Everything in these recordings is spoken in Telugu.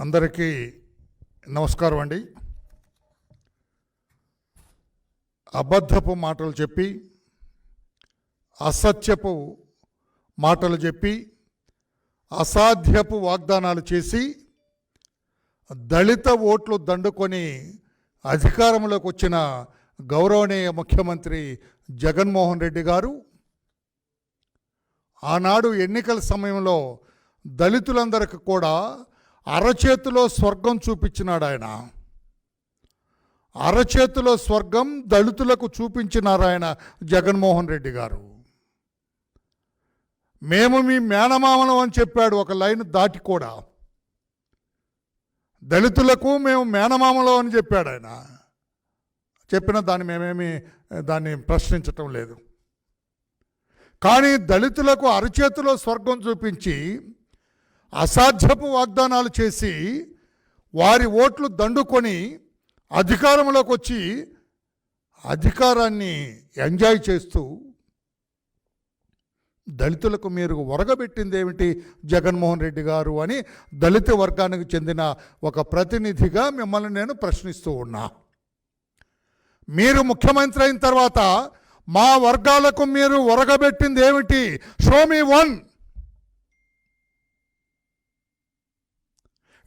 అందరికీ నమస్కారం అండి. అబద్ధపు మాటలు చెప్పి, అసత్యపు మాటలు చెప్పి, అసాధ్యపు వాగ్దానాలు చేసి, దళిత ఓట్లు దండుకొని అధికారంలోకి వచ్చిన గౌరవనీయ ముఖ్యమంత్రి జగన్మోహన్ రెడ్డి గారు ఆనాడు ఎన్నికల సమయంలో దళితులందరికీ కూడా అరచేతిలో స్వర్గం చూపించినాడు. ఆయన అరచేతిలో స్వర్గం దళితులకు చూపించినారు ఆయన జగన్మోహన్ రెడ్డి గారు. మేము మీ మేనమామలం అని చెప్పాడు ఒక లైన్ దాటి కూడా. దళితులకు మేము మేనమామలం అని చెప్పాడు ఆయన. చెప్పిన దాన్ని మేమేమి దాన్ని ప్రశ్నించటం లేదు. కానీ దళితులకు అరచేతిలో స్వర్గం చూపించి అసాధ్యపు వాగ్దానాలు చేసి వారి ఓట్లు దండుకొని అధికారంలోకి వచ్చి అధికారాన్ని ఎంజాయ్ చేస్తూ దళితులకు మీరు ఒరగబెట్టింది ఏమిటి జగన్మోహన్ రెడ్డి గారు అని దళిత వర్గానికి చెందిన ఒక ప్రతినిధిగా మిమ్మల్ని నేను ప్రశ్నిస్తూ ఉన్నా. మీరు ముఖ్యమంత్రి అయిన తర్వాత మా వర్గాలకు మీరు ఒరగబెట్టింది ఏమిటి? Show me one.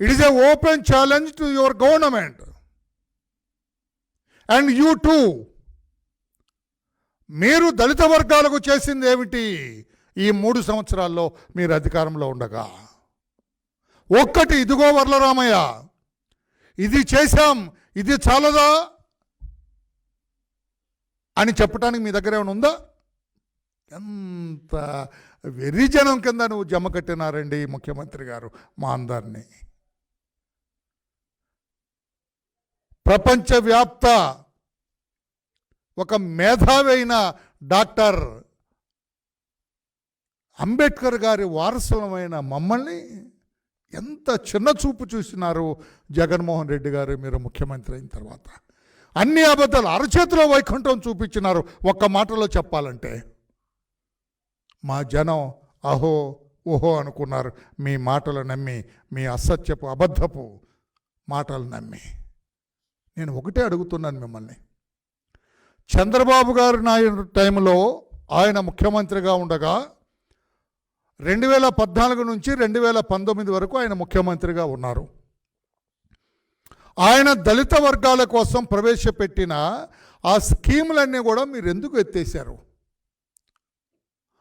It is an open challenge to your government. And you too. మీరు దళిత వర్గాలకు చేసింది ఏమిటి ఈ 3 సంవత్సరాల్లో మీరు అధికారంలో ఉండగా? ఒక్కటి, ఇదిగో వర్లరామయ్య, ఇది చేశాం, ఇది చాలదా అని చెప్పడానికి మీ దగ్గర ఏమైనా ఉందా? ఎంత వెర్రిజనం కింద నువ్వు జమ కట్టినారండి ముఖ్యమంత్రి గారు మా అందరినీ. ప్రపంచవ్యాప్త ఒక మేధావైన డాక్టర్ అంబేద్కర్ గారి వారసులమైన మమ్మల్ని ఎంత చిన్న చూపు చూసినారు జగన్మోహన్ రెడ్డి గారు మీరు ముఖ్యమంత్రి అయిన తర్వాత. అన్ని అబద్ధాలు, అరచేతిలో వైకుంఠం చూపించినారు. ఒక్క మాటలో చెప్పాలంటే మా జనం అహో ఓహో అనుకున్నారు మీ మాటలు నమ్మి, మీ అసత్యపు అబద్ధపు మాటలు నమ్మి. నేను ఒకటే అడుగుతున్నాను మిమ్మల్ని. చంద్రబాబు గారు నాయుడు టైంలో ఆయన ముఖ్యమంత్రిగా ఉండగా 2014 నుంచి 2019 వరకు ఆయన ముఖ్యమంత్రిగా ఉన్నారు. ఆయన దళిత వర్గాల కోసం ప్రవేశపెట్టిన ఆ స్కీములన్నీ కూడా మీరు ఎందుకు ఎత్తేసారు?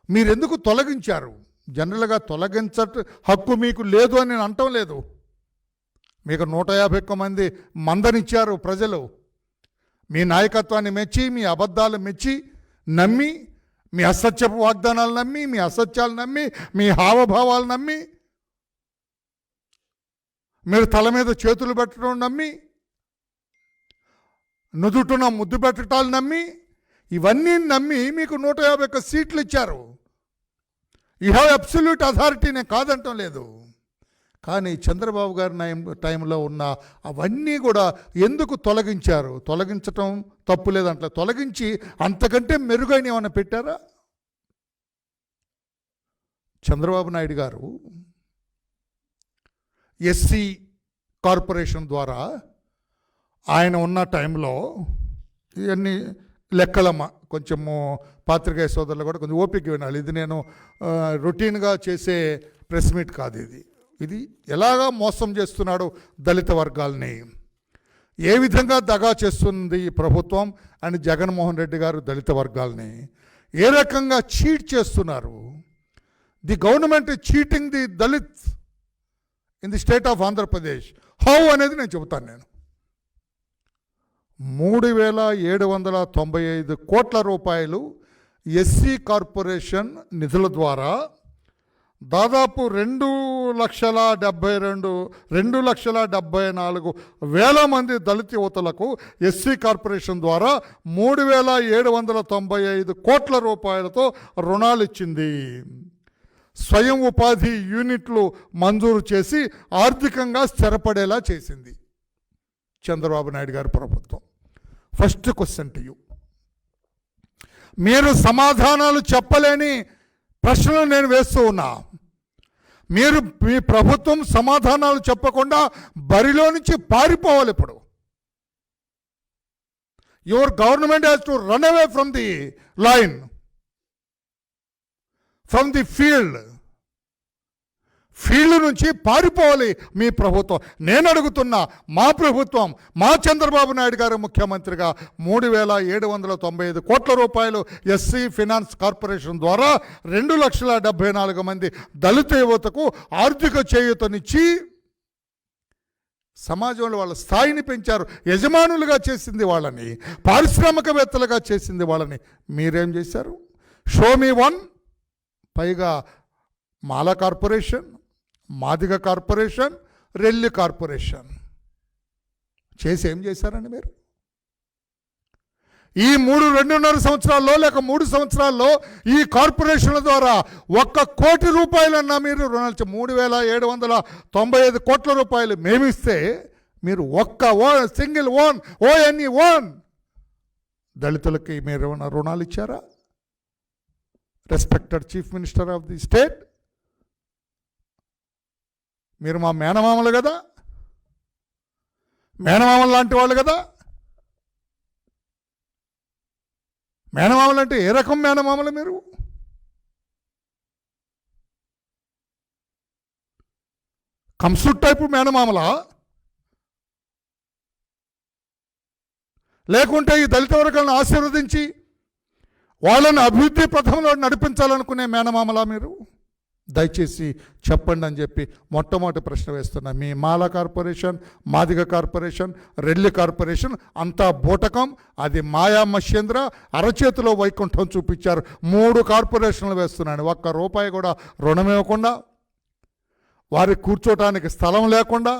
మీరెందుకు తొలగించారు? జనరల్గా హక్కు మీకు లేదు అని నేను అంటం లేదు. మీకు 151 మంది మందనిచ్చారు ప్రజలు. మీ నాయకత్వాన్ని మెచ్చి, మీ అబద్ధాలు మెచ్చి, నమ్మి, మీ అసత్యపు వాగ్దానాలు నమ్మి, మీ అసత్యాలు నమ్మి, మీ హావభావాలు నమ్మి, మీరు తల మీద చేతులు పెట్టడం నమ్మి, నుదుటున ముద్దు పెట్టడాలు నమ్మి, ఇవన్నీ నమ్మి మీకు 151 సీట్లు ఇచ్చారు. యూ హ్యావ్ అబ్సల్యూట్ అథారిటీ, నేను కాదంటం లేదు. కానీ చంద్రబాబు గారి టైంలో ఉన్న అవన్నీ కూడా ఎందుకు తొలగించారు? తొలగించటం తప్పు లేదంటే తొలగించి అంతకంటే మెరుగైన ఏమైనా పెట్టారా? చంద్రబాబు నాయుడు గారు ఎస్సీ కార్పొరేషన్ ద్వారా ఆయన ఉన్న టైంలో ఇవన్నీ లెక్కలమ్మ, కొంచెము పాత్రికేయ సోదరులు కూడా కొంచెం ఓపిక వినాలి. ఇది నేను రొటీన్గా చేసే ప్రెస్ మీట్ కాదు. ఇది ఎలాగా మోసం చేస్తున్నాడు దళిత వర్గాల్ని, ఏ విధంగా దగా చేస్తుంది ఈ ప్రభుత్వం అని జగన్మోహన్ రెడ్డి గారు దళిత వర్గాల్ని ఏ రకంగా చీట్ చేస్తున్నారు. The government cheating the Dalit in the state of Andhra Pradesh. How అనేది నేను చెబుతాను. నేను 3795 కోట్ల రూపాయలు ఎస్సీ కార్పొరేషన్ నిధుల ద్వారా దాదాపు 2,74,000 మంది దళిత యువతలకు ఎస్సీ కార్పొరేషన్ ద్వారా 3,795 కోట్ల రూపాయలతో రుణాలు ఇచ్చింది. స్వయం ఉపాధి యూనిట్లు మంజూరు చేసి ఆర్థికంగా స్థిరపడేలా చేసింది చంద్రబాబు నాయుడు గారి ప్రభుత్వం. First question to you. మీరు సమాధానాలు చెప్పలేని ప్రశ్నలు నేను వేస్తూ ఉన్నా. మీ ప్రభుత్వం సమాధానాలు చెప్పకుండా బరిలో నుంచి పారిపోవాలి. ఇప్పుడు your government has to run away from the line, from the field నుంచి పారిపోవాలి మీ ప్రభుత్వం. నేను అడుగుతున్నా, మా ప్రభుత్వం, మా చంద్రబాబు నాయుడు గారు ముఖ్యమంత్రిగా 3,795 కోట్ల రూపాయలు ఎస్సీ ఫైనాన్స్ కార్పొరేషన్ ద్వారా 2,74,000 మంది దళిత యువతకు ఆర్థిక చేయూతనిచ్చి సమాజంలో వాళ్ళ స్థాయిని పెంచారు. యజమానులుగా చేసింది వాళ్ళని, పారిశ్రామికవేత్తలుగా చేసింది వాళ్ళని. మీరేం చేశారు? షోమీ వన్, పైగా మాల కార్పొరేషన్, మాదిగ కార్పొరేషన్, రెల్లి కార్పొరేషన్ చేసి ఏం చేశారండి మీరు? ఈ 2.5 సంవత్సరాల్లో లేక 3 సంవత్సరాల్లో ఈ కార్పొరేషన్ల ద్వారా 1 కోటి రూపాయలన్నా మీరు రుణాలు 3,795 కోట్ల రూపాయలు మేమిస్తే మీరు సింగిల్ ఓన్ దళితులకి మీరు ఏమైనా రుణాలు ఇచ్చారా? Respected chief minister of the state, మీరు మా మేనమామలు కదా, మేనమామలు లాంటి వాళ్ళు కదా. మేనమామలు అంటే ఏ రకం మేనమామలు మీరు? కంసుట్ టైపు మేనమామలా, లేకుంటే ఈ దళిత వర్గాలను ఆశీర్వదించి వాళ్ళని అభివృద్ధి పథంలో నడిపించాలనుకునే మేనమామలా మీరు? దయచేసి చెప్పండి అని చెప్పి మొట్టమొదటి ప్రశ్న వేస్తున్నా. మీ మాల కార్పొరేషన్, మాదిగ కార్పొరేషన్, రెల్లి కార్పొరేషన్ అంతా బూటకం. అది మాయా మహేంద్ర అరచేతిలో వైకుంఠం చూపించారు. 3 కార్పొరేషన్లు వేస్తున్నాను, 1 రూపాయి కూడా రుణం ఇవ్వకుండా, వారికి కూర్చోటానికి స్థలం లేకుండా.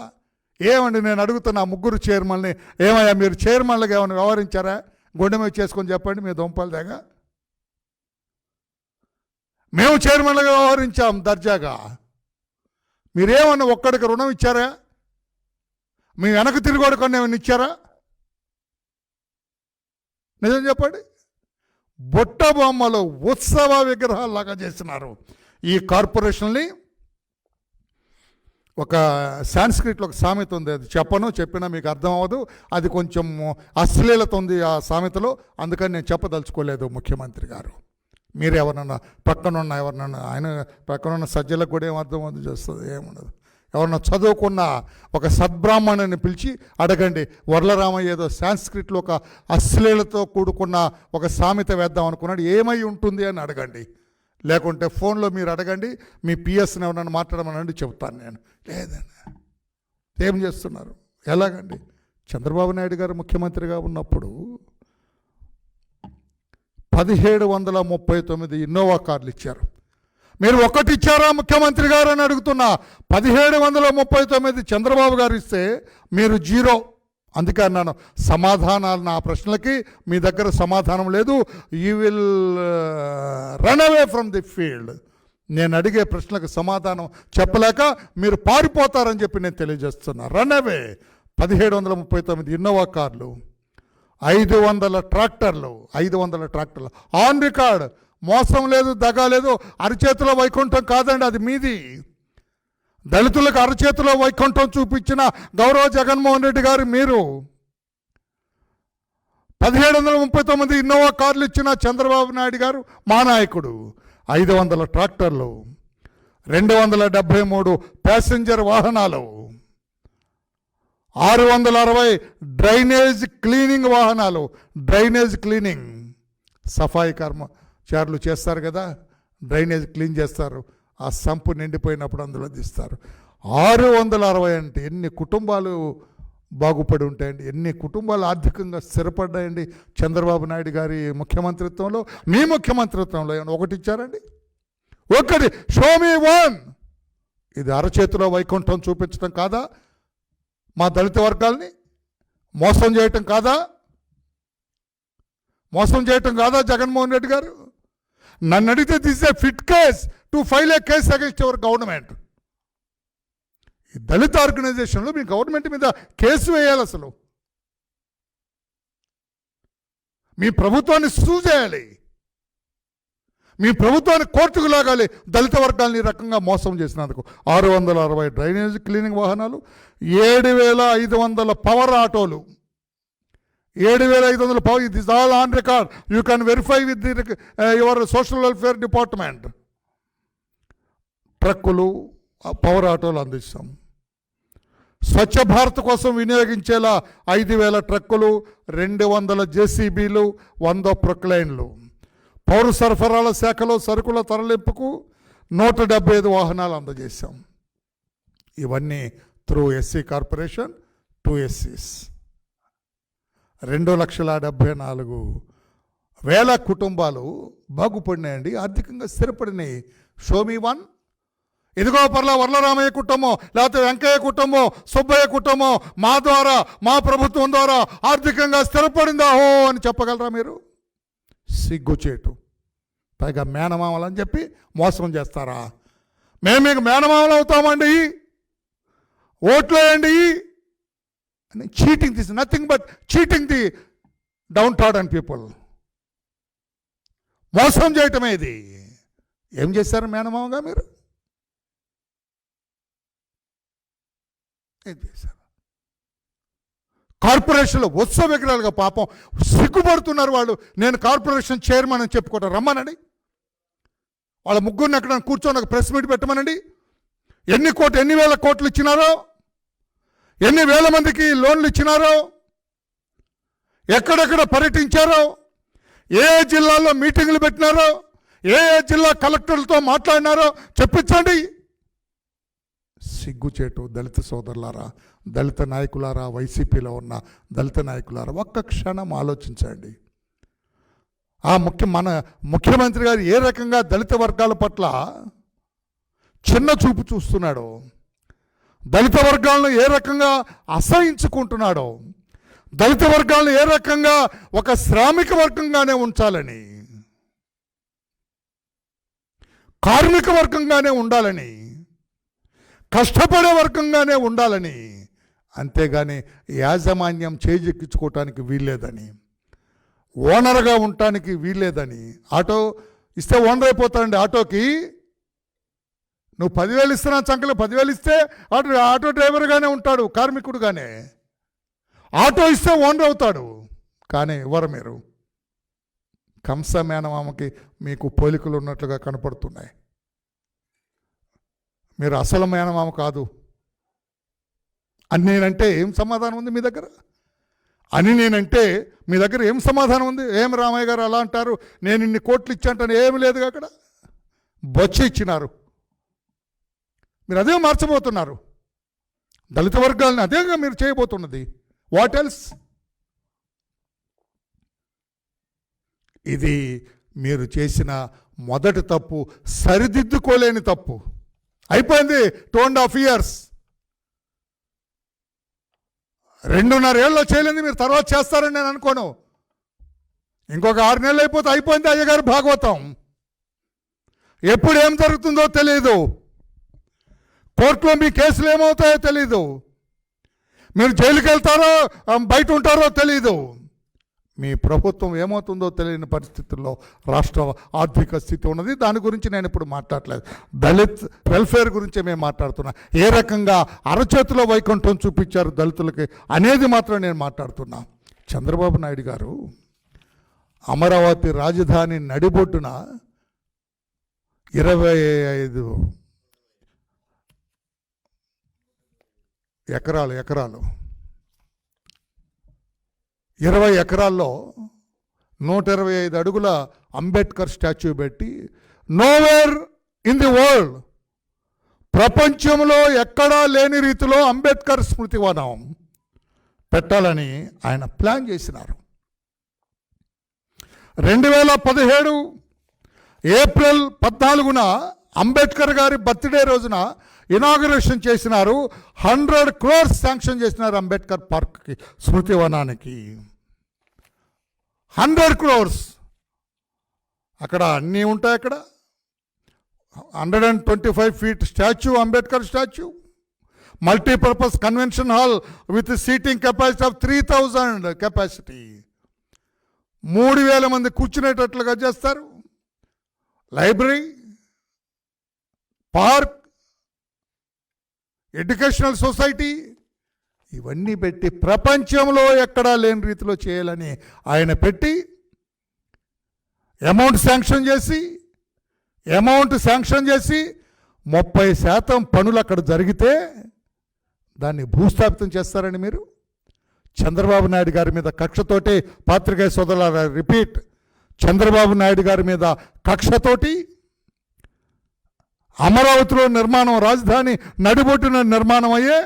ఏమండి నేను అడుగుతున్నా 3 చైర్మన్ని, ఏమయ్యా మీరు చైర్మన్లుగా ఏమైనా వ్యవహరించారా? గుండె మీద చేసుకొని చెప్పండి మీ దొంపల దగ్గర. మేము చైర్మన్లుగా వ్యవహరించాం దర్జాగా. మీరేమన్నా ఒక్కడికి రుణం ఇచ్చారా? మీ వెనక తిరిగోడు కొన్ని ఏమైనా ఇచ్చారా? నిజం చెప్పండి. బుట్ట బొమ్మలు ఉత్సవ విగ్రహాల్లాగా చేసినారు ఈ కార్పొరేషన్ని. ఒక సాంస్క్రిట్లో ఒక సామెత ఉంది, అది చెప్పినా మీకు అర్థం అవ్వదు. అది కొంచెం అశ్లీలత ఉంది ఆ సామెతలో, అందుకని నేను చెప్పదలుచుకోలేదు. ముఖ్యమంత్రి గారు, మీరు ఎవరన్నా పక్కనున్న ఆయన పక్కనున్న సజ్జలకు కూడా ఏం అర్థం అవుతుంది చేస్తుంది, ఏముండదు. ఎవరన్నా చదువుకున్న ఒక సద్బ్రాహ్మణుని పిలిచి అడగండి, వరలరామయ్య ఏదో సాంస్క్రిట్లో ఒక అశ్లీలతో కూడుకున్న ఒక సామెత వేద్దాం అనుకున్నాడు, ఏమై ఉంటుంది అని అడగండి. లేకుంటే ఫోన్లో మీరు అడగండి, మీ పిఎస్ని ఎవరన్నా మాట్లాడమనండి, చెబుతాను నేను. లేదండి, ఏం చేస్తున్నారు? ఎలాగండి? చంద్రబాబు నాయుడు గారు ముఖ్యమంత్రిగా ఉన్నప్పుడు 1739 ఇన్నోవా కార్లు ఇచ్చారు. మీరు ఒకటి ఇచ్చారా ముఖ్యమంత్రి గారు అని అడుగుతున్నా. 1739 చంద్రబాబు గారు ఇస్తే మీరు 0. అందుకే అన్నాను, సమాధానాలు నా ప్రశ్నలకి మీ దగ్గర సమాధానం లేదు. You will run away from the field. నేను అడిగే ప్రశ్నలకు సమాధానం చెప్పలేక మీరు పారిపోతారని చెప్పి నేను తెలియజేస్తున్నా. Run away. 1739 ఇన్నోవా కార్లు, 500 ట్రాక్టర్లు ఆన్ రికార్డ్. మోసం లేదు, దగా లేదు. అరచేతిలో వైకుంఠం కాదండి, అది మీది. దళితులకు అరచేతిలో వైకుంఠం చూపించిన గౌరవ జగన్మోహన్ రెడ్డి గారు మీరు. 1739 ఇన్నోవా కార్లు ఇచ్చిన చంద్రబాబు నాయుడు గారు మా నాయకుడు. 500 ట్రాక్టర్లు, 273 ప్యాసింజర్ వాహనాలు, 660 డ్రైనేజ్ క్లీనింగ్ వాహనాలు. డ్రైనేజ్ క్లీనింగ్ సఫాయి కర్మచారులు చేస్తారు కదా, డ్రైనేజ్ క్లీన్ చేస్తారు. ఆ సంపు నిండిపోయినప్పుడు అందులో తీస్తారు. 660 అంటే ఎన్ని కుటుంబాలు బాగుపడి ఉంటాయండి, ఎన్ని కుటుంబాలు ఆర్థికంగా స్థిరపడ్డాయండి చంద్రబాబు నాయుడు గారి ముఖ్యమంత్రిత్వంలో. మీ ముఖ్యమంత్రిత్వంలో ఏమైనా ఒకటి ఇచ్చారండి? ఒకటి. Xiaomi one. ఇది అరచేతిలో వైకుంఠం చూపించడం కాదా? మా దళిత వర్గాల్ని మోసం చేయటం కాదా? జగన్మోహన్ రెడ్డి గారు? నన్ను అడిగితే this A fit case to file A case against your government. ఈ దళిత ఆర్గనైజేషన్లో మీ గవర్నమెంట్ మీద కేసు వేయాలి, అసలు మీ ప్రభుత్వాన్ని సూ చేయాలి. మీ ప్రభుత్వాన్ని కోర్టుకు లాగాలి దళిత వర్గాలను ఈ రకంగా మోసం చేసినందుకు. 660 డ్రైనేజ్ క్లీనింగ్ వాహనాలు, 7,500 పవర్ ఆటోలు, 7,500 power. It is all on record. You can verify with your social welfare department. ట్రక్కులు, పవర్ ఆటోలు అందిస్తాం. స్వచ్ఛ భారత్ కోసం వినియోగించేలా 5,000 ట్రక్కులు, 200 జేసీబీలు, 100 ప్రొక్లైన్లు. పౌర సరఫరాల శాఖలో సరుకుల తరలింపుకు 175 వాహనాలు అందజేశాం. ఇవన్నీ త్రూ ఎస్సీ కార్పొరేషన్, 2 SCs. 2,74,000 కుటుంబాలు బాగుపడినాయండి, ఆర్థికంగా స్థిరపడినాయి. Xiaomi one. ఇదిగో పర్లా వర్లరామయ్య కుటుంబం, లేకపోతే వెంకయ్య కుటుంబం, సుబ్బయ్య కుటుంబం మా ద్వారా, మా ప్రభుత్వం ద్వారా ఆర్థికంగా స్థిరపడిందా హో అని చెప్పగలరా మీరు? సిగ్గుచేటు. పైగా మేనమామలు అని చెప్పి మోసం చేస్తారా? మేము మీకు మేనమామలు అవుతామండి, ఓట్లేయండి అని. Cheating, this nothing but cheating the down trodden people. మోసం చేయటమే ఇది. ఏం చేశారు మేనమామగా మీరు? ఏం చేశారు? కార్పొరేషన్లో ఉత్సవ విగ్రహాలుగా పాపం సిగ్గుపడుతున్నారు వాళ్ళు. నేను కార్పొరేషన్ చైర్మన్ అని చెప్పుకుంటారు. రమ్మనండి, వాళ్ళ ముగ్గురిని ఎక్కడ కూర్చొని ఒక ప్రెస్ మీట్ పెట్టమనండి. ఎన్ని వేల కోట్లు ఇచ్చినారో, ఎన్ని వేల మందికి లోన్లు ఇచ్చినారో, ఎక్కడెక్కడ పర్యటించారో, ఏ జిల్లాల్లో మీటింగులు పెట్టినారో, ఏ జిల్లా కలెక్టర్లతో మాట్లాడినారో చెప్పించండి. సిగ్గుచేటు. దళిత సోదరులారా, దళిత నాయకులారా, వైసీపీలో ఉన్న దళిత నాయకులారా, ఒక్క క్షణం ఆలోచించండి. మన ముఖ్యమంత్రి గారు ఏ రకంగా దళిత వర్గాల పట్ల చిన్న చూపు చూస్తున్నాడో, దళిత వర్గాలను ఏ రకంగా అసహించుకుంటున్నాడో, దళిత వర్గాలను ఏ రకంగా ఒక శ్రామిక వర్గంగానే ఉంచాలని, కార్మిక వర్గంగానే ఉండాలని, కష్టపడే వర్గంగానే ఉండాలని, అంతేగాని యాజమాన్యం చేజెక్కించుకోవటానికి వీల్లేదని, ఓనర్గా ఉండటానికి వీల్లేదని. ఆటో ఇస్తే ఓనర్ అయిపోతాడండి. ఆటోకి నువ్వు 10,000 ఇస్తున్నా చంకలు 10,000 ఇస్తే ఆటో డ్రైవర్గానే ఉంటాడు, కార్మికుడుగానే. ఆటో ఇస్తే ఓనర్ అవుతాడు, కానీ ఎవరు మీరు? కంస మేనమామకి మీకు పోలికలు ఉన్నట్లుగా కనపడుతున్నాయి. మీరు అసలు మేనమామ కాదు అని నేనంటే ఏం సమాధానం ఉంది మీ దగ్గర? అని నేనంటే మీ దగ్గర ఏం సమాధానం ఉంది? ఏం రామయ్య గారు అలా అంటారు, నేను ఇన్ని కోట్లు ఇచ్చాంటాను? ఏమి లేదు అక్కడ. బొచ్చ ఇచ్చినారు. మీరు అదే మార్చబోతున్నారు. దళిత వర్గాలని అదేగా మీరు చేయబోతున్నది. What else? ఇది మీరు చేసిన మొదటి తప్పు, సరిదిద్దుకోలేని తప్పు. అయిపోయింది 2.5 years. 2.5 ఏళ్ళలో చేయలేంది మీరు తర్వాత చేస్తారని నేను అనుకోను. ఇంకొక 6 నెలలు అయిపోతే అయిపోయింది అయ్యగారు భాగవతం. ఎప్పుడు ఏం జరుగుతుందో తెలియదు. కోర్టులో మీ కేసులు ఏమవుతాయో తెలీదు. మీరు జైలుకి వెళ్తారో బయట ఉంటారో తెలీదు. మీ ప్రభుత్వం ఏమవుతుందో తెలియని పరిస్థితుల్లో రాష్ట్ర ఆర్థిక స్థితి ఉన్నది. దాని గురించి నేను ఇప్పుడు మాట్లాడలేదు. దళిత్ వెల్ఫేర్ గురించే మేము మాట్లాడుతున్నా. ఏ రకంగా అరచేతిలో వైకుంఠం చూపించారు దళితులకి అనేది మాత్రం నేను మాట్లాడుతున్నా. చంద్రబాబు నాయుడు గారు అమరావతి రాజధాని నడిబొడ్డున 25 ఎకరాలు 20 ఎకరాల్లో 125 అడుగుల అంబేద్కర్ స్టాచ్యూ పెట్టి, నోవేర్ ఇన్ ది వరల్డ్, ప్రపంచంలో ఎక్కడా లేని రీతిలో అంబేద్కర్ స్మృతివనం పెట్టాలని ఆయన ప్లాన్ చేసినారు. 2017 ఏప్రిల్ 14న అంబేద్కర్ గారి బర్త్డే రోజున ఇనాగరేషన్ చేసినారు. 100 crores శాంక్షన్ చేసినారు అంబేద్కర్ పార్క్కి, స్మృతివనానికి. 100 crores. అక్కడ అన్నీ ఉంటాయి. అక్కడ 125 feet statue, Ambedkar statue, multipurpose convention hall with seating capacity of 3000 capacity. 3,000 మంది కూర్చునేటట్లుగా చేస్తారు. లైబ్రరీ, పార్క్, ఎడ్యుకేషనల్ సొసైటీ ఇవన్నీ పెట్టి ప్రపంచంలో ఎక్కడా లేని రీతిలో చేయాలని ఆయన పెట్టి అమౌంట్ శాంక్షన్ చేసి 30% పనులు అక్కడ జరిగితే దాన్ని భూస్థాపితం చేస్తారని మీరు చంద్రబాబు నాయుడు గారి మీద కక్షతోటి, పాత్రికేయ సోదరులారా రిపీట్, చంద్రబాబు నాయుడు గారి మీద కక్షతోటి అమరావతిలో నిర్మాణం, రాజధాని నడిబొట్టున నిర్మాణం అయ్యే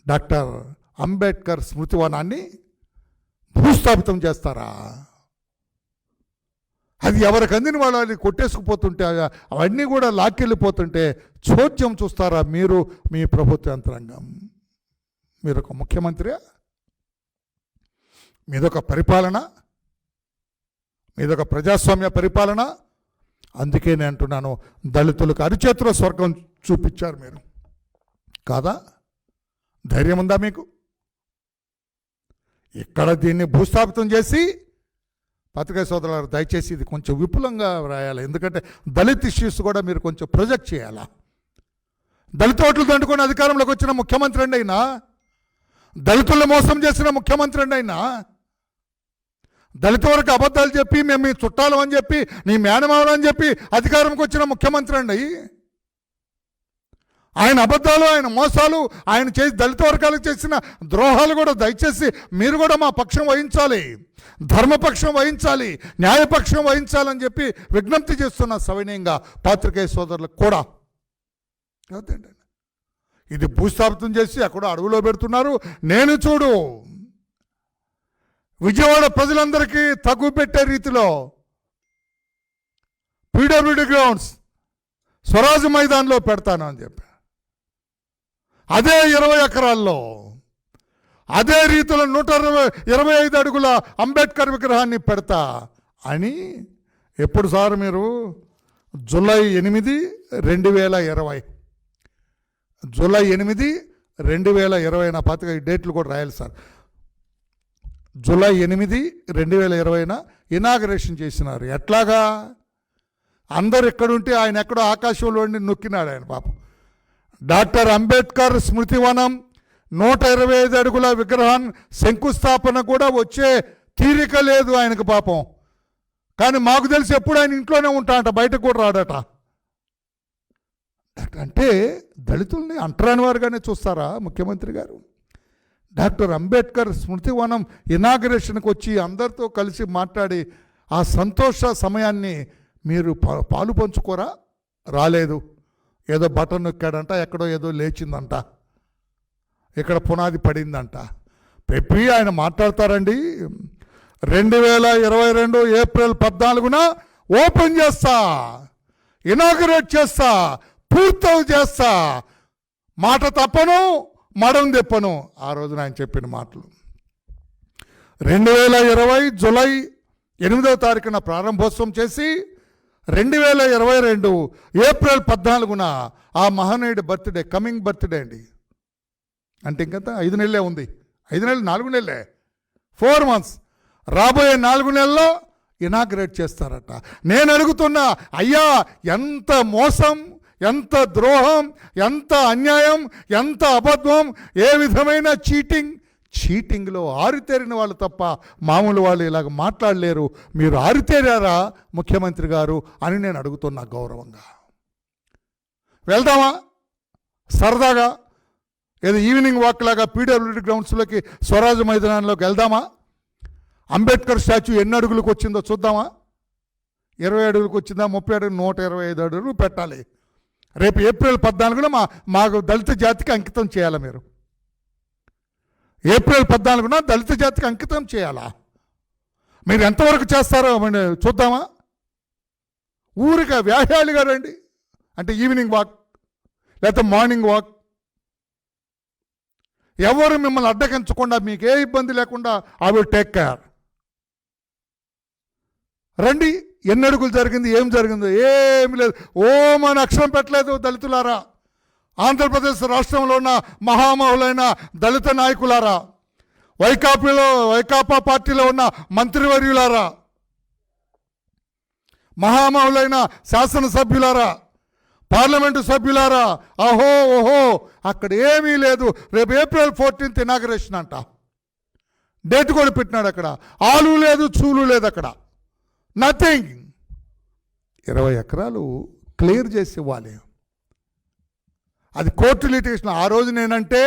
డాక్టర్ అంబేద్కర్ స్మృతివనాన్ని భూస్థాపితం చేస్తారా? అది ఎవరికి అందిన వాళ్ళని కొట్టేసుకుపోతుంటే, అవన్నీ కూడా లాక్కెళ్ళిపోతుంటే చోద్యం చూస్తారా మీరు, మీ ప్రభుత్వ యంత్రాంగం? మీరు ఒక ముఖ్యమంత్రి, మీదొక పరిపాలన, మీదొక ప్రజాస్వామ్య పరిపాలన. అందుకే నేను అంటున్నాను, దళితులకు అరిచేతుల స్వర్గం చూపించారు మీరు కాదా? ధైర్యం ఉందా మీకు? ఇక్కడ దీన్ని భూస్థాపితం చేసి, పత్రికా సోదరులు దయచేసి ఇది కొంచెం విపులంగా రాయాలి, ఎందుకంటే దళిత్ ఇష్యూస్ కూడా మీరు కొంచెం ప్రొజెక్ట్ చేయాలా. దళిత ఓట్లు దండుకొని అధికారంలోకి వచ్చిన ముఖ్యమంత్రి అండి అయినా, దళితులను మోసం చేసిన ముఖ్యమంత్రి అండి అయినా, దళిత వరకు అబద్ధాలు చెప్పి మేము మీ చుట్టాలం అని చెప్పి, నీ మేనమావలు అని చెప్పి అధికారంకి వచ్చిన ముఖ్యమంత్రి అండి. ఆయన అబద్ధాలు, ఆయన మోసాలు, ఆయన చేసి దళిత వర్గాలకు చేసిన ద్రోహాలు కూడా దయచేసి మీరు కూడా మా పక్షం వహించాలి, ధర్మపక్షం వహించాలి, న్యాయపక్షం వహించాలని చెప్పి విజ్ఞప్తి చేస్తున్న సవినయంగా పాత్రికేయ సోదరులకు కూడా. ఇది భూస్థాపితం చేసి ఎక్కడో అడవులో పెడుతున్నారు. నేను చూడు, విజయవాడ ప్రజలందరికీ తగ్గు పెట్టే రీతిలో పీడబ్ల్యూడి గ్రౌండ్స్ స్వరాజ్ మైదాన్లో పెడతాను అని చెప్పి, అదే 20 ఎకరాల్లో అదే రీతిలో 125 అడుగుల అంబేద్కర్ విగ్రహాన్ని పెడతా అని ఎప్పుడు సార్ మీరు? July 8, 2020, July 8, 2020. నా పాతిక డేట్లు కూడా రాయాలి సార్. జూలై 8, 2020 ఇనాగరేషన్ చేసినారు. ఎట్లాగా? అందరు ఎక్కడుంటే ఆయన ఎక్కడో ఆకాశంలో నొక్కినాడు ఆయన పాపం. డాక్టర్ అంబేద్కర్ స్మృతివనం 125 అడుగుల విగ్రహం శంకుస్థాపన కూడా వచ్చే తీరిక లేదు ఆయనకు పాపం. కానీ మాకు తెలిసి ఎప్పుడు ఆయన ఇంట్లోనే ఉంటాడట, బయటకు కూడా రాడట. అంటే దళితుల్ని అంటరాని వారుగానే చూస్తారా ముఖ్యమంత్రి గారు? డాక్టర్ అంబేద్కర్ స్మృతివనం ఇనాగరేషన్కి వచ్చి అందరితో కలిసి మాట్లాడి ఆ సంతోష సమయాన్ని మీరు పాలు పంచుకోరా? రాలేదు. ఏదో బటన్ నొక్కాడంట, ఎక్కడో ఏదో లేచిందంట, ఇక్కడ పునాది పడిందంట. పెప్పి ఆయన మాట్లాడతారండి. 2022 ఏప్రిల్ 14న ఓపెన్ చేస్తా, ఇనాగరేట్ చేస్తా, పూర్తవు చేస్తా, మాట తప్పను, మడం తెప్పను. ఆ రోజున ఆయన చెప్పిన మాటలు. 2020 జూలై 8వ తారీఖున ప్రారంభోత్సవం చేసి 2022 ఏప్రిల్ 14న ఆ మహనీయుడి బర్త్డే, కమింగ్ బర్త్డే అండి. అంటే ఇంకంత 5 నెలలే ఉంది. 5 నెలలు, 4 నెలలే, 4 months. రాబోయే 4 నెలల్లో ఇనాగ్రేట్ చేస్తారట. నేను అడుగుతున్నా, అయ్యా ఎంత మోసం, ఎంత ద్రోహం, ఎంత అన్యాయం, ఎంత అబద్ధం, ఏ విధమైన చీటింగ్లో ఆరితేరిన వాళ్ళు తప్ప మామూలు వాళ్ళు ఇలాగ మాట్లాడలేరు. మీరు ఆరితేరారా ముఖ్యమంత్రి గారు అని నేను అడుగుతున్నా గౌరవంగా. వెళ్దామా సరదాగా, ఏదో ఈవినింగ్ వాక్ లాగా పీడబ్ల్యూడి గ్రౌండ్స్లోకి, స్వరాజ్ మైదానంలోకి వెళ్దామా? అంబేద్కర్ స్టాచ్యూ ఎన్ని అడుగులకు వచ్చిందో చూద్దామా? 20 అడుగులకు వచ్చిందా, 30 అడుగులు, 125 అడుగులు పెట్టాలి. రేపు ఏప్రిల్ 14న మాకు దళిత జాతికి అంకితం చేయాలి. మీరు ఏప్రిల్ 14న దళిత జాతికి అంకితం చేయాలా? మీరు ఎంతవరకు చేస్తారో చూద్దామా? ఊరిగా వ్యాహ్యాలుగా రండి, అంటే ఈవినింగ్ వాక్ లేకపోతే మార్నింగ్ వాక్, ఎవరు మిమ్మల్ని అడ్డగించకుండా, మీకు ఏ ఇబ్బంది లేకుండా ఐ విల్ టేక్ కేర్. రండి. ఎన్ని అడుగులు జరిగింది, ఏం జరిగిందో ఏమి లేదు. ఓమని అక్షరం పెట్టలేదు దళితులారా, ఆంధ్రప్రదేశ్ రాష్ట్రంలో ఉన్న మహామహులైన దళిత నాయకులారా, వైకాపా పార్టీలో ఉన్న మంత్రివర్యులారా, మహామహులైన శాసనసభ్యులారా, పార్లమెంటు సభ్యులారా, అహో ఓహో, అక్కడ ఏమీ లేదు. రేపు April 14th ఇనాగరేషన్ అంట. డేట్ కూడా పెట్టినాడు. అక్కడ ఆలు లేదు, చూలు లేదు, అక్కడ నథింగ్. 20 ఎకరాలు క్లియర్ చేసి ఇవ్వాలి. అది కోర్టు లిటిగేషన్. ఆ రోజు నేనంటే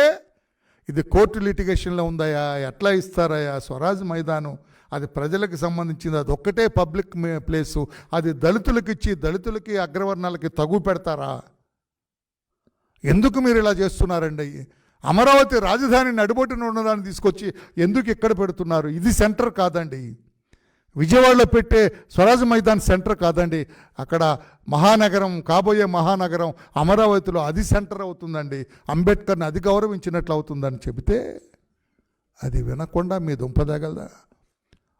ఇది కోర్టు లిటిగేషన్లో ఉందయ్యా, ఎట్లా ఇస్తారయ్యా? స్వరాజ్ మైదానం అది ప్రజలకు సంబంధించింది, అది ఒక్కటే పబ్లిక్ ప్లేసు, అది దళితులకు ఇచ్చి దళితులకి అగ్రవర్ణాలకి తగు పెడతారా? ఎందుకు మీరు ఇలా చేస్తున్నారండి? అమరావతి రాజధాని నడిబొట్టున ఉన్నదాన్ని తీసుకొచ్చి ఎందుకు ఇక్కడ పెడుతున్నారు? ఇది సెంటర్ కాదండి. విజయవాడలో పెట్టే స్వరాజ్ మైదాన్ సెంటర్ కాదండి. అక్కడ మహానగరం, కాబోయే మహానగరం అమరావతిలో అది సెంటర్ అవుతుందండి. అంబేద్కర్ని అది గౌరవించినట్లు అవుతుందని చెబితే అది వినకుండా మీ దుంపదగలదా?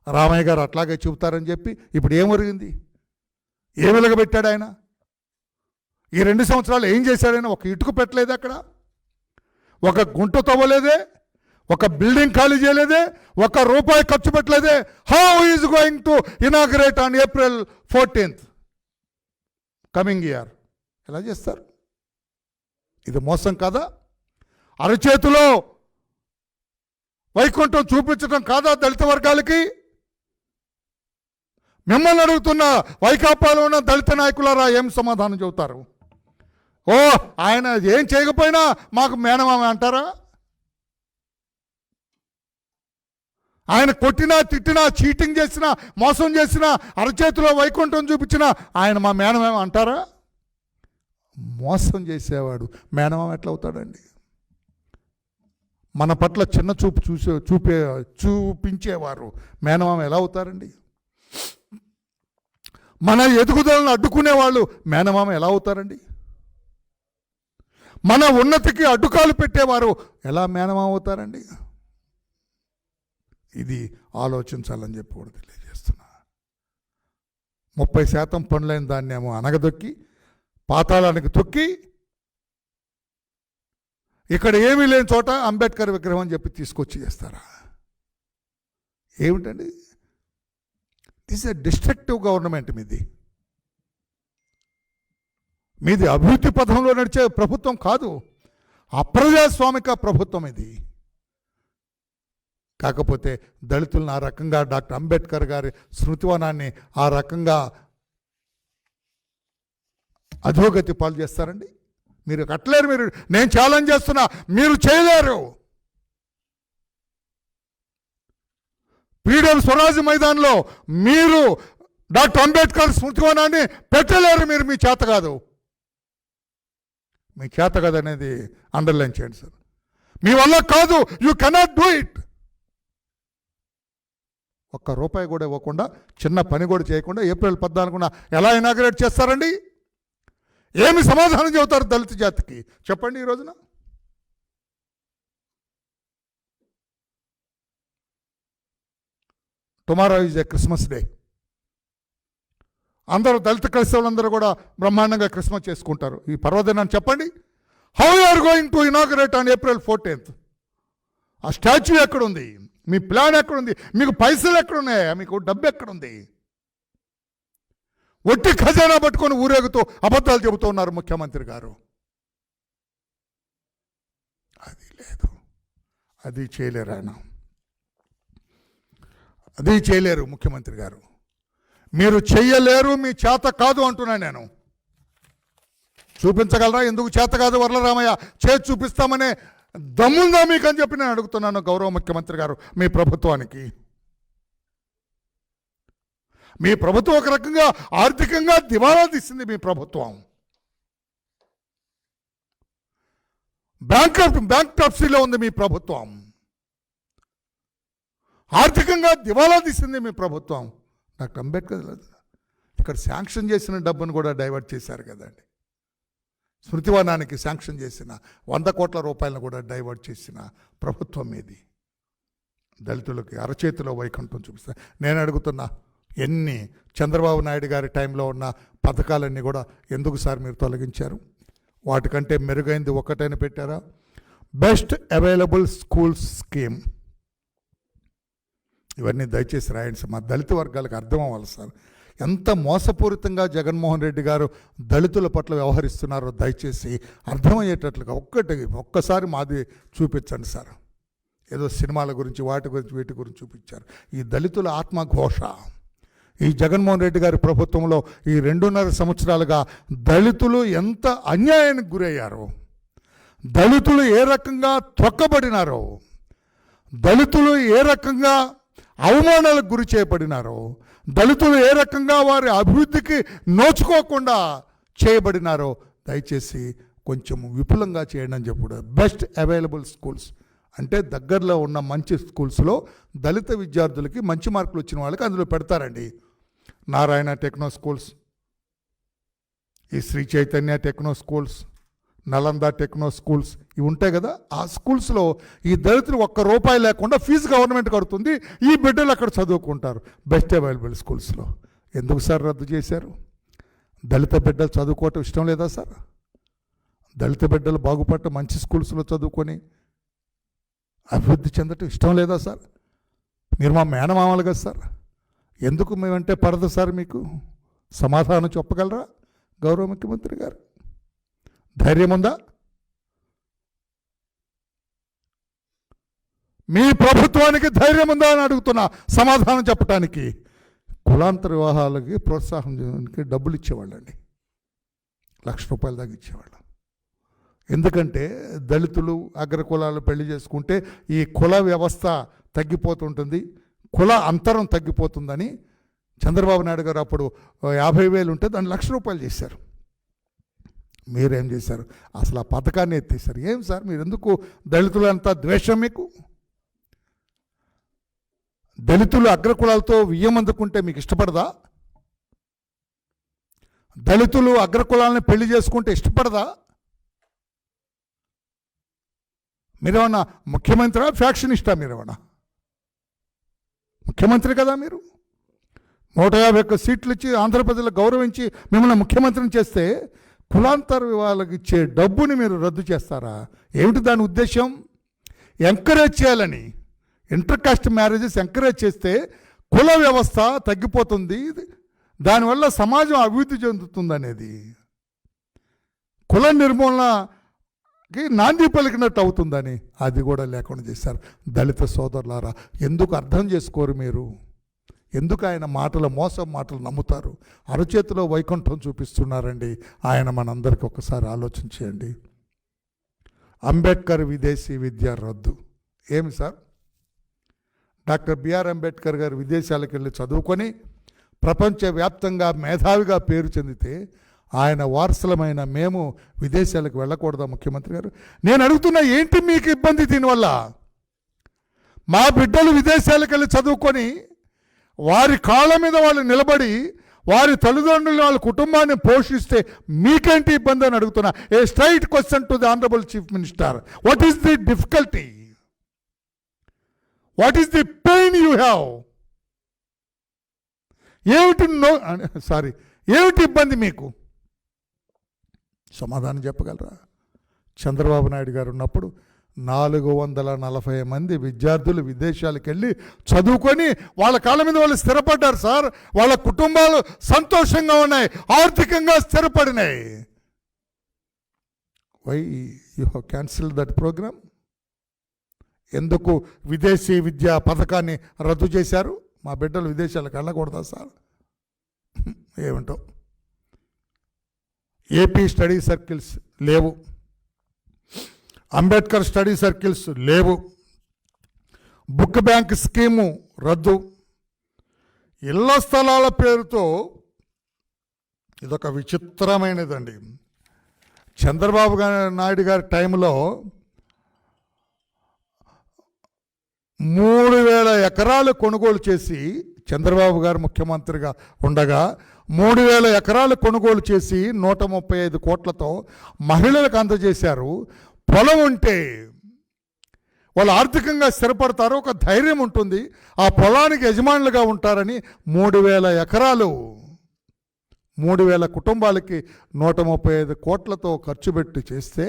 రామయ్య గారు అట్లాగే చెబుతారని చెప్పి ఇప్పుడు ఏం ఒరిగింది? ఏం వెలగబెట్టాడు ఆయన? ఈ 2 సంవత్సరాలు ఏం చేశాడైనా? ఒక ఇటుకు పెట్టలేదు, అక్కడ ఒక గుంట తవ్వలేదే, ఒక బిల్డింగ్ ఖాళీ చేయలేదే, ₹1 ఖర్చు పెట్టలేదే. How is going to inaugurate on April 14th coming year? ఎలా చేస్తారు? ఇది మోసం కాదా? అరచేతిలో వైకుంఠం చూపించడం కాదా దళిత వర్గాలకి? మిమ్మల్ని అడుగుతున్న వైకాపాలో ఉన్న దళిత నాయకులారా, ఏం సమాధానం చెబుతారు? ఓ, ఆయన ఏం చేయకపోయినా మాకు మేనమామ అంటారా? ఆయన కొట్టినా, తిట్టినా, చీటింగ్ చేసినా, మోసం చేసినా, అరచేతిలో వైకుంఠం చూపించినా ఆయన మా మేనమామ అంటారా? మోసం చేసేవాడు మేనమామ ఎట్లా అవుతాడండి? మన పట్ల చిన్న చూపు చూపించేవారు మేనమామ ఎలా అవుతారండి? మన ఎదుగుదలను అడ్డుకునేవాళ్ళు మేనమామ ఎలా అవుతారండి? మన ఉన్నతికి అడ్డుకాలు పెట్టేవారు ఎలా మేనమామ అవుతారండి? ఇది ఆలోచించాలని చెప్పి కూడా తెలియజేస్తున్నా. 30% పనులైన దాన్ని ఏమో అనగదొక్కి పాతాళానికి తొక్కి, ఇక్కడ ఏమీ లేని చోట అంబేద్కర్ విగ్రహం అని చెప్పి తీసుకొచ్చి చేస్తారా? ఏమిటండి? This a destructive government. మీది అభివృద్ధి పథంలో నడిచే ప్రభుత్వం కాదు, అప్రజాస్వామిక ప్రభుత్వం ఇది. కాకపోతే దళితులను ఆ రకంగా, డాక్టర్ అంబేద్కర్ గారి స్మృతివనాన్ని ఆ రకంగా అధోగతి పాలు చేస్తారండి. మీరు కట్టలేరు. మీరు, నేను ఛాలెంజ్ చేస్తున్నా, మీరు చేయలేరు. ఫ్రీడమ్ స్వరాజ్ మైదాన్లో మీరు డాక్టర్ అంబేద్కర్ స్మృతివనాన్ని పెట్టలేరు. మీరు, మీ చేత కాదు. మీ చేత కాదు అనేది అండర్లైన్ చేయండి సార్. మీ వల్ల కాదు. You cannot do it. ₹1 కూడా ఇవ్వకుండా, చిన్న పని కూడా చేయకుండా April 14న ఎలా ఇనాగ్రేట్ చేస్తారండి? ఏమి సమాధానం చెబుతారు దళిత జాతికి? చెప్పండి. ఈ రోజున tomorrow is a Christmas day. అందరూ దళిత క్రైస్తవులందరూ కూడా బ్రహ్మాండంగా క్రిస్మస్ చేసుకుంటారు. ఈ పర్వదినాన్ని చెప్పండి. How you are going to inaugurate on April 14th? ఆ స్టాచ్యూ ఎక్కడుంది? మీ ప్లాన్ ఎక్కడుంది? మీకు పైసలు ఎక్కడున్నాయా? మీకు డబ్బు ఎక్కడుంది? ఒట్టి ఖజానా పట్టుకొని ఊరేగుతూ అబద్ధాలు చెబుతూ ఉన్నారు ముఖ్యమంత్రి గారు. అది లేదు. అది చేయలేరు ఆయన. అది చేయలేరు ముఖ్యమంత్రి గారు. మీరు చెయ్యలేరు, మీ చేత కాదు అంటున్నాను నేను. చూపించగలరా? ఎందుకు చేత కాదు వరలరామయ్య? చేతి చూపిస్తామనే దమ్ముందా మీకు అని చెప్పి నేను అడుగుతున్నాను గౌరవ ముఖ్యమంత్రి గారు. మీ ప్రభుత్వానికి, మీ ప్రభుత్వం ఒక రకంగా ఆర్థికంగా దివాలా తీసింది. మీ ప్రభుత్వం బ్యాంక్రప్సీలో ఉంది. మీ ప్రభుత్వం ఆర్థికంగా దివాలా తీసింది. మీ ప్రభుత్వం. డాక్టర్ అంబేద్కర్ ఇక్కడ శాంక్షన్ చేసిన డబ్బును కూడా డైవర్ట్ చేశారు కదండి. స్మృతివనానికి శాంక్షన్ చేసిన 100 కోట్ల రూపాయలను కూడా డైవర్ట్ చేసిన ప్రభుత్వం ఇది. దళితులకి అరచేతిలో వైకుంఠం చూపిస్తా. నేను అడుగుతున్నా, ఎన్ని చంద్రబాబు నాయుడు గారి టైంలో ఉన్న పథకాలన్నీ కూడా ఎందుకు సార్ మీరు తొలగించారు? వాటికంటే మెరుగైంది ఒకటైనా పెట్టారా? Best available schools scheme. ఇవన్నీ దయచేసి రాయండి సార్. మా దళిత వర్గాలకు అర్థం అవ్వాలి సార్. ఎంత మోసపూరితంగా జగన్మోహన్ రెడ్డి గారు దళితుల పట్ల వ్యవహరిస్తున్నారో దయచేసి అర్థమయ్యేటట్లుగా ఒక్కసారి మాది చూపించండి సార్. ఏదో సినిమాల గురించి వాటి గురించి వీటి గురించి చూపించారు. ఈ దళితుల ఆత్మఘోష ఈ జగన్మోహన్ రెడ్డి గారి ప్రభుత్వంలో ఈ 2.5 సంవత్సరాలుగా దళితులు ఎంత అన్యాయానికి గురయ్యారో, దళితులు ఏ రకంగా త్రొక్కబడినారో, దళితులు ఏ రకంగా అవమానాలకు గురి చేయబడినారో, దళితులు ఏ రకంగా వారి అభివృద్ధికి నోచుకోకుండా చేయబడినారో దయచేసి కొంచెం విపులంగా చేయండి అని చెప్పాడు. బెస్ట్ అవైలబుల్ స్కూల్స్ అంటే దగ్గరలో ఉన్న మంచి స్కూల్స్లో దళిత విద్యార్థులకి మంచి మార్కులు వచ్చిన వాళ్ళకి అందులో పెడతారండి. నారాయణ టెక్నో స్కూల్స్, ఈ Sri Chaitanya techno schools, Nalanda techno schools ఇవి ఉంటాయి కదా. ఆ స్కూల్స్లో ఈ దళితులు ₹1 లేకుండా ఫీజు గవర్నమెంట్ కడుతుంది. ఈ బిడ్డలు అక్కడ చదువుకుంటారు బెస్ట్ అవైలబుల్ స్కూల్స్లో. ఎందుకు సార్ రద్దు చేశారు? దళిత బిడ్డలు చదువుకోవటం ఇష్టం లేదా సార్? దళిత బిడ్డలు బాగుపడటం మంచి స్కూల్స్లో చదువుకొని అభివృద్ధి చెందటం ఇష్టం లేదా సార్? మీరు మా మేనమామలు కదా సార్, ఎందుకు మేమంటే పడదు సార్? మీకు సమాధానం చెప్పగలరా గౌరవ ముఖ్యమంత్రి గారు? ధైర్యం ఉందా? మీ ప్రభుత్వానికి ధైర్యం ఉందా అని అడుగుతున్నా సమాధానం చెప్పడానికి. కులాంతర వివాహాలకి ప్రోత్సాహం చేయడానికి డబ్బులు ఇచ్చేవాళ్ళండి, ₹1,00,000 దాకా ఇచ్చేవాళ్ళం. ఎందుకంటే దళితులు అగ్రకులాలు పెళ్లి చేసుకుంటే ఈ కుల వ్యవస్థ తగ్గిపోతుంటుంది, కుల అంతరం తగ్గిపోతుందని చంద్రబాబు నాయుడు గారు అప్పుడు 50,000 ఉంటే దాన్ని ₹1,00,000 చేశారు. మీరేం చేశారు? అసలు ఆ పథకాన్ని ఎత్తేసారు. ఏం సార్ మీరు ఎందుకు దళితులంతా ద్వేషం? మీకు దళితులు అగ్రకులాలతో వియ్యం అందుకుంటే మీకు ఇష్టపడదా? దళితులు అగ్రకులాలని పెళ్లి చేసుకుంటే ఇష్టపడదా? మీరేమన్నా ముఖ్యమంత్రి ఫ్యాక్షనిస్టా? మీరేమన్నా ముఖ్యమంత్రి కదా? మీరు 151 సీట్లు ఇచ్చి ఆంధ్రప్రదేశ్లో గౌరవించి మిమ్మల్ని ముఖ్యమంత్రిని చేస్తే కులాంతర వివాహాలకు ఇచ్చే డబ్బుని మీరు రద్దు చేస్తారా? ఏమిటి దాని ఉద్దేశం? ఎంకరేజ్ చేయాలని. ఇంటర్ కాస్ట్ మ్యారేజెస్ ఎంకరేజ్ చేస్తే కుల వ్యవస్థ తగ్గిపోతుంది, దానివల్ల సమాజం అభివృద్ధి చెందుతుంది అనేది, కుల నిర్మూలనకి నాంది పలికినట్టు అవుతుందని అది కూడా లేకుండా చేశారు. దళిత సోదరులారా, ఎందుకు అర్థం చేసుకోరు మీరు? ఎందుకు ఆయన మోసం మాటలు నమ్ముతారు? అరచేతిలో వైకుంఠం చూపిస్తున్నారండి ఆయన. మనందరికీ ఒకసారి ఆలోచించేయండి. అంబేద్కర్ విదేశీ విద్య రద్దు. ఏమి సార్? డాక్టర్ బిఆర్ అంబేద్కర్ గారు విదేశాలకు వెళ్ళి చదువుకొని ప్రపంచవ్యాప్తంగా మేధావిగా పేరు చెందితే ఆయన వారసులమైన మేము విదేశాలకు వెళ్ళకూడదా ముఖ్యమంత్రి గారు? నేను అడుగుతున్నా, ఏంటి మీకు ఇబ్బంది దీనివల్ల? మా బిడ్డలు విదేశాలకు వెళ్ళి చదువుకొని వారి కాళ్ళ మీద వాళ్ళు నిలబడి వారి తల్లిదండ్రులు వాళ్ళ కుటుంబాన్ని పోషిస్తే మీకేంటి ఇబ్బంది అని అడుగుతున్నా. A straight question to the honourable chief minister. What is the difficulty? What is the pain you have? ఏమిటి ఇబ్బంది మీకు? సమాధానం చెప్పగలరా? చంద్రబాబు నాయుడు గారు ఉన్నప్పుడు 440 మంది విద్యార్థులు విదేశాలకు వెళ్ళి చదువుకొని వాళ్ళ కాళ్ళ మీద వాళ్ళు స్థిరపడ్డారు సార్. వాళ్ళ కుటుంబాలు సంతోషంగా ఉన్నాయి, ఆర్థికంగా స్థిరపడినాయి. Why you have cancelled that program? ఎందుకు విదేశీ విద్యా పథకాన్ని రద్దు చేశారు? మా బిడ్డలు విదేశాలకు వెళ్ళకూడదా సార్? ఏమిటో. ఏపీ స్టడీ సర్కిల్స్ లేవు, అంబేద్కర్ స్టడీ సర్కిల్స్ లేవు, బుక్ బ్యాంక్ స్కీము రద్దు, ఇళ్ల స్థలాల పేరుతో ఇదొక విచిత్రమైనదండి. చంద్రబాబు నాయుడు గారి టైంలో 3,000 ఎకరాలు కొనుగోలు చేసి, చంద్రబాబు గారు ముఖ్యమంత్రిగా ఉండగా 3,000 ఎకరాలు కొనుగోలు చేసి 135 కోట్లతో మహిళలకు అందజేశారు. పొలం ఉంటే వాళ్ళు ఆర్థికంగా స్థిరపడతారు, ఒక ధైర్యం ఉంటుంది, ఆ పొలానికి యజమానులుగా ఉంటారని 3,000 ఎకరాలు 3,000 కుటుంబాలకి 135 కోట్లతో ఖర్చు పెట్టి చేస్తే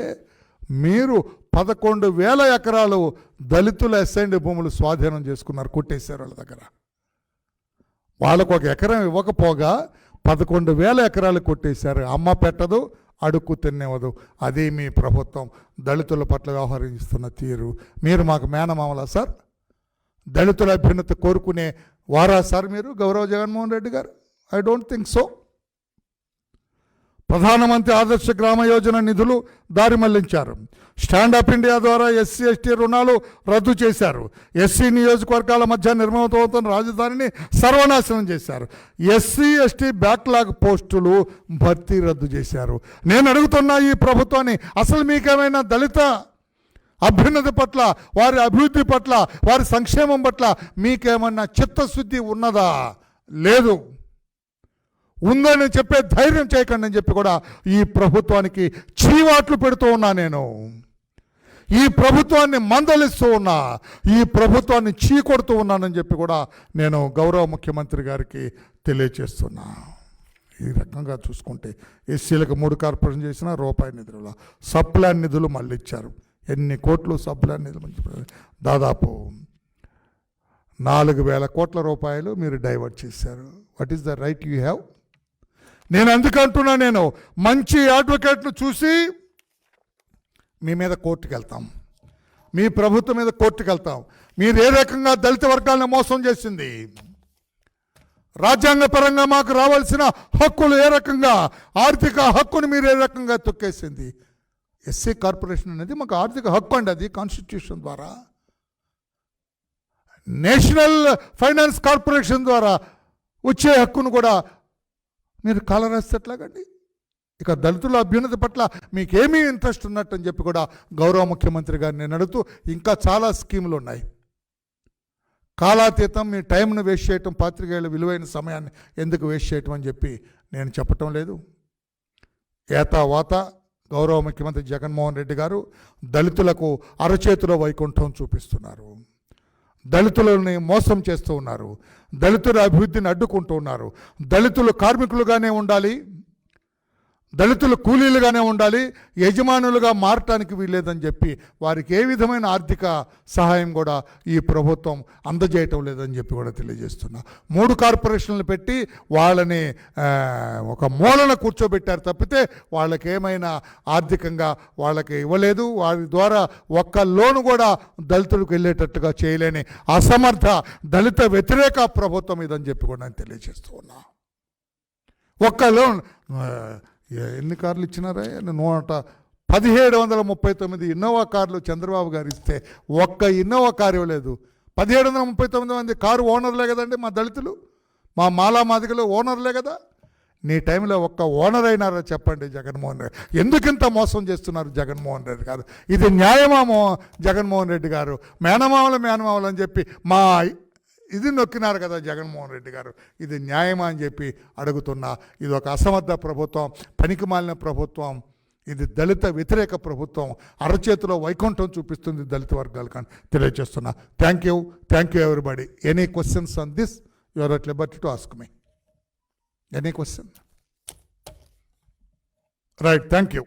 మీరు 11,000 ఎకరాలు దళితుల ఎస్ఐండ్ భూములు స్వాధీనం చేసుకున్నారు, కొట్టేశారు వాళ్ళ దగ్గర. వాళ్ళకు ఒక ఎకరం ఇవ్వకపోగా 11,000 ఎకరాలు కొట్టేశారు. అమ్మ పెట్టదు, అడుక్కు తినేవదు. అది మీ ప్రభుత్వం దళితుల పట్ల వ్యవహరిస్తున్న తీరు. మీరు మాకు మేనమామలా సార్? దళితుల అభ్యున్నతి కోరుకునే వారా సార్ మీరు, గౌరవ జగన్మోహన్ రెడ్డి గారు? I don't think so. ప్రధానమంత్రి ఆదర్శ గ్రామ యోజన నిధులు దారి మళ్లించారు. స్టాండప్ ఇండియా ద్వారా ఎస్సీ ఎస్టీ రుణాలు రద్దు చేశారు. ఎస్సీ నియోజకవర్గాల మధ్య నిర్మితమవుతున్న రాజధానిని సర్వనాశనం చేశారు. ఎస్సీ ఎస్టీ బ్యాక్లాగ్ పోస్టులు భర్తీ రద్దు చేశారు. నేను అడుగుతున్నా ఈ ప్రభుత్వాన్ని, అసలు మీకేమైనా దళిత అభ్యున్నతి పట్ల, వారి అభివృద్ధి పట్ల, వారి సంక్షేమం పట్ల మీకేమన్నా చిత్తశుద్ధి ఉన్నదా? లేదు. ఉందని చెప్పే ధైర్యం చేయకండి అని చెప్పి కూడా ఈ ప్రభుత్వానికి చీవాట్లు పెడుతూ ఉన్నా. నేను ఈ ప్రభుత్వాన్ని మందలిస్తూ ఉన్నా, ఈ ప్రభుత్వాన్ని చీకొడుతూ ఉన్నానని చెప్పి కూడా నేను గౌరవ ముఖ్యమంత్రి గారికి తెలియచేస్తున్నా. ఈ రకంగా చూసుకుంటే ఎస్సీలకు 3 కార్పొరేషన్ చేసిన రూపాయి నిధులు, సప్లాన్ నిధులు మళ్ళీ ఇచ్చారు. ఎన్ని కోట్లు సప్లాన్ నిధులు? దాదాపు 4,000 కోట్ల రూపాయలు మీరు డైవర్ట్ చేశారు. What is the right you have? నేను అందుకంటున్నా, నేను మంచి అడ్వకేట్ను చూసి మీ మీద కోర్టుకు వెళ్తాం, మీ ప్రభుత్వం మీద కోర్టుకు వెళ్తాం. మీరు ఏ రకంగా దళిత వర్గాలను మోసం చేసింది, రాజ్యాంగపరంగా మాకు రావాల్సిన హక్కులు ఏ రకంగా, ఆర్థిక హక్కును మీరు ఏ రకంగా తొక్కేసింది. ఎస్సీ కార్పొరేషన్ అనేది మాకు ఆర్థిక హక్కు అండి, అది కాన్స్టిట్యూషన్ ద్వారా. నేషనల్ ఫైనాన్స్ కార్పొరేషన్ ద్వారా వచ్చే హక్కును కూడా మీరు కాలరాస్తే ఎట్లాగండి? ఇక దళితుల అభ్యున్నతి పట్ల మీకేమీ ఇంట్రెస్ట్ ఉన్నట్టు అని చెప్పి కూడా గౌరవ ముఖ్యమంత్రి గారిని నేను అడుగుతూ, ఇంకా చాలా స్కీములు ఉన్నాయి. కాలాతీతం మీ టైంను వేస్ట్ చేయటం, పాత్రికేయుల విలువైన సమయాన్ని ఎందుకు వేస్ట్ చేయటం అని చెప్పి నేను చెప్పటం లేదు. ఏతావాత గౌరవ ముఖ్యమంత్రి జగన్మోహన్ రెడ్డి గారు దళితులకు అరచేతిలో వైకుంఠం చూపిస్తున్నారు. దళితులని మోసం చేస్తూ ఉన్నారు. దళితుల అభివృద్ధిని అడ్డుకుంటూ ఉన్నారు. దళితులు కార్మికులుగానే ఉండాలి, దళితులు కూలీలుగానే ఉండాలి, యజమానులుగా మారటానికి వీల్లేదని చెప్పి వారికి ఏ విధమైన ఆర్థిక సహాయం కూడా ఈ ప్రభుత్వం అందజేయటం లేదని చెప్పి కూడా తెలియజేస్తున్నా. 3 కార్పొరేషన్లు పెట్టి వాళ్ళని ఒక మూలన కూర్చోబెట్టారు తప్పితే వాళ్ళకి ఏమైనా ఆర్థికంగా వాళ్ళకి ఇవ్వలేదు. వారి ద్వారా ఒక్క లోను కూడా దళితులకు వెళ్ళేటట్టుగా చేయలేని అసమర్థ దళిత వ్యతిరేక ప్రభుత్వం ఇదని చెప్పి కూడా నేను తెలియజేస్తూ ఉన్నా. ఒక్క లోన్ ఎన్ని కార్లు ఇచ్చినారా? 1739 ఇన్నోవా కార్లు చంద్రబాబు గారు ఇస్తే ఒక్క ఇన్నోవా కారు ఇవ్వలేదు. 1739 మంది కారు ఓనర్లే కదండి మా దళితులు, మా మాలా మాదిగలు ఓనర్లే కదా. నీ టైంలో ఒక్క ఓనర్ అయినారా చెప్పండి జగన్మోహన్ రెడ్డి? ఎందుకింత మోసం చేస్తున్నారు జగన్మోహన్ రెడ్డి గారు? ఇది న్యాయమామో జగన్మోహన్ రెడ్డి గారు? మేనమామలు అని చెప్పి మా ఇది నొక్కినారు కదా జగన్మోహన్ రెడ్డి గారు. ఇది న్యాయమా అని చెప్పి అడుగుతున్నా. ఇది ఒక అసమర్థ ప్రభుత్వం, పనికిమాలిన ప్రభుత్వం, ఇది దళిత వ్యతిరేక ప్రభుత్వం, అరచేతిలో వైకుంఠం చూపిస్తుంది దళిత వర్గాలు కానీ తెలియజేస్తున్నా. Thank you everybody. Any questions on this? You are at liberty to ask me any question. Right, thank you.